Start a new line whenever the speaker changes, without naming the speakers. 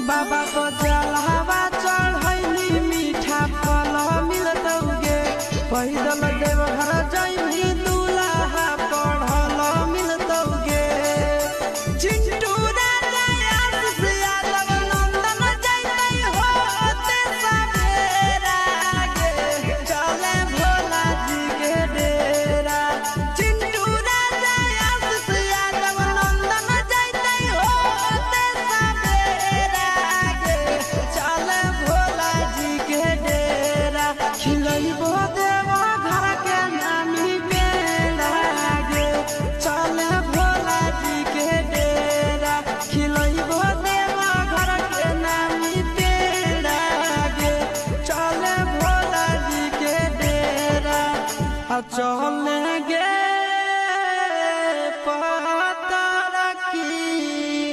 बाबा को जलवा चढ़ैली मीठा फल मिलतौगे पैदल देवघर जैनी दूल्हा पढ़ल मिलतौगे चिंटू राजा आशीष यादव नंदन जैतै होते सवेरा गे चले भोला जी के डेरा चिंटू राजा आशीष यादव नंदन जैतै होते सवेरा गे चले भोला जी के डेरा खिलैबो देवा घर के नामी बेड़ा गे चले भोला जी के डेरा खिलैबो देवा घर के नामी बेड़ा गे चले भोला जी के डेरा चले